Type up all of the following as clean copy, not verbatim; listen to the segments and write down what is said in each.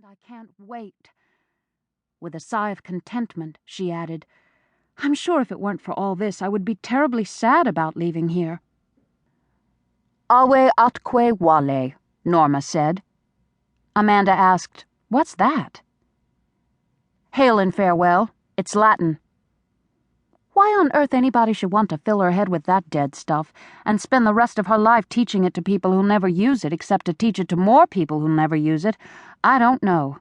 I can't wait." With a sigh of contentment, she added, "I'm sure if it weren't for all this, I would be terribly sad about leaving here." "Ave atque vale," Norma said. Amanda asked, "What's that?" "Hail and farewell. It's Latin." Why on earth anybody should want to fill her head with that dead stuff and spend the rest of her life teaching it to people who'll never use it except to teach it to more people who'll never use it, I don't know.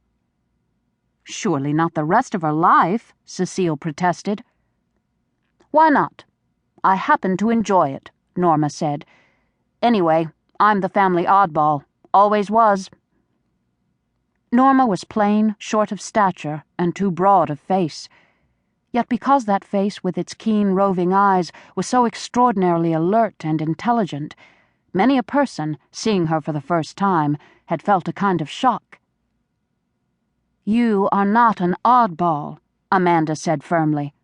"Surely not the rest of her life," Cecile protested. "Why not? I happen to enjoy it," Norma said. "Anyway, I'm the family oddball. Always was." Norma was plain, short of stature, and too broad of face. Yet because that face, with its keen, roving eyes, was so extraordinarily alert and intelligent, many a person, seeing her for the first time, had felt a kind of shock. "You are not an oddball," Amanda said firmly.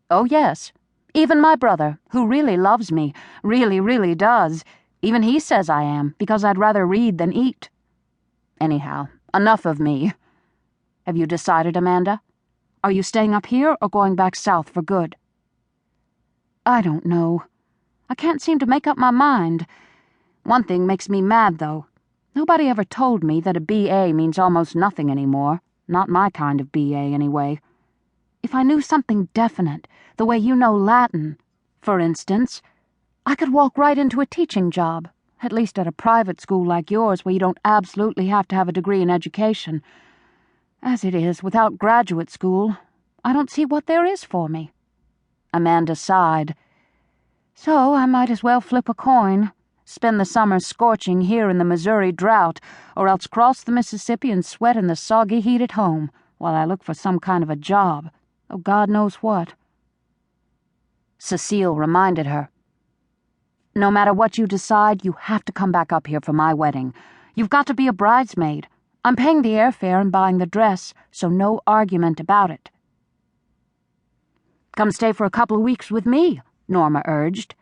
"Oh, yes. Even my brother, who really loves me, really, really does. Even he says I am, because I'd rather read than eat. Anyhow, enough of me. Have you decided, Amanda? Are you staying up here or going back south for good?" "I don't know. I can't seem to make up my mind. One thing makes me mad, though. Nobody ever told me that a B.A. means almost nothing anymore. Not my kind of B.A., anyway. If I knew something definite, the way you know Latin, for instance, I could walk right into a teaching job, at least at a private school like yours where you don't absolutely have to have a degree in education. As it is, without graduate school, I don't see what there is for me." Amanda sighed. "So I might as well flip a coin, spend the summer scorching here in the Missouri drought, or else cross the Mississippi and sweat in the soggy heat at home, while I look for some kind of a job, oh God knows what." Cecile reminded her, "No matter what you decide, you have to come back up here for my wedding. You've got to be a bridesmaid. I'm paying the airfare and buying the dress, so no argument about it." "Come stay for a couple of weeks with me," Norma urged.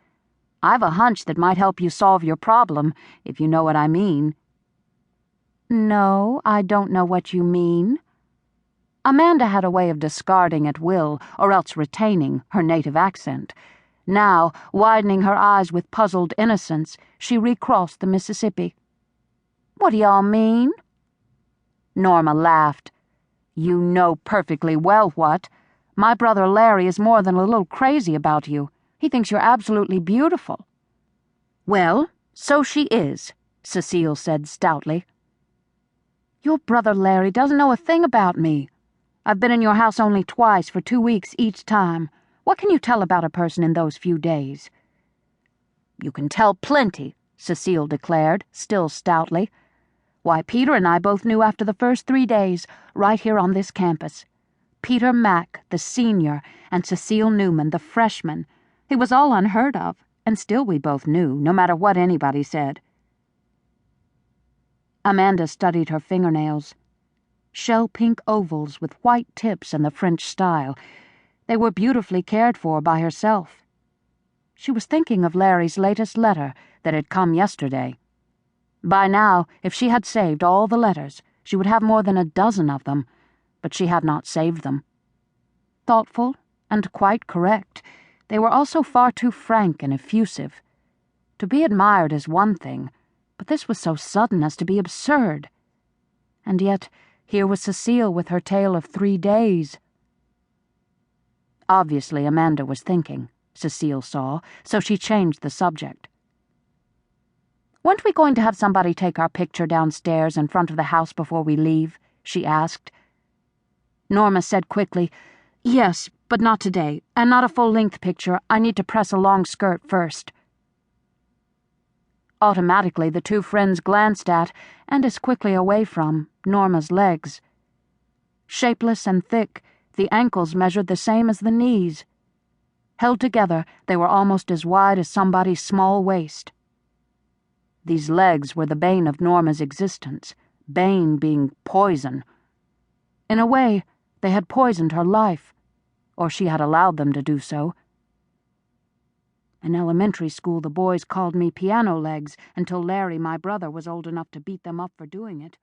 "I've a hunch that might help you solve your problem, if you know what I mean." "No, I don't know what you mean." Amanda had a way of discarding at will, or else retaining, her native accent. Now, widening her eyes with puzzled innocence, she recrossed the Mississippi. "What do y'all mean?" Norma laughed. "You know perfectly well what. My brother Larry is more than a little crazy about you. He thinks you're absolutely beautiful." "Well, so she is," Cecile said stoutly. "Your brother Larry doesn't know a thing about me. I've been in your house only twice for 2 weeks each time. What can you tell about a person in those few days?" "You can tell plenty," Cecile declared, still stoutly. "Why, Peter and I both knew after the first 3 days, right here on this campus. Peter Mack, the senior, and Cecile Newman, the freshman. It was all unheard of, and still we both knew, no matter what anybody said." Amanda studied her fingernails. Shell-pink ovals with white tips in the French style. They were beautifully cared for by herself. She was thinking of Larry's latest letter that had come yesterday. By now, if she had saved all the letters, she would have more than a dozen of them, but she had not saved them. Thoughtful and quite correct, they were also far too frank and effusive. To be admired is one thing, but this was so sudden as to be absurd. And yet, here was Cecile with her tale of 3 days. Obviously, Amanda was thinking, Cecile saw, so she changed the subject. "Weren't we going to have somebody take our picture downstairs in front of the house before we leave?" she asked. Norma said quickly, "Yes, but not today, and not a full-length picture. I need to press a long skirt first." Automatically, the two friends glanced at, and as quickly away from, Norma's legs. Shapeless and thick, the ankles measured the same as the knees. Held together, they were almost as wide as somebody's small waist. These legs were the bane of Norma's existence, bane being poison. In a way, they had poisoned her life, or she had allowed them to do so. In elementary school, the boys called me piano legs until Larry, my brother, was old enough to beat them up for doing it.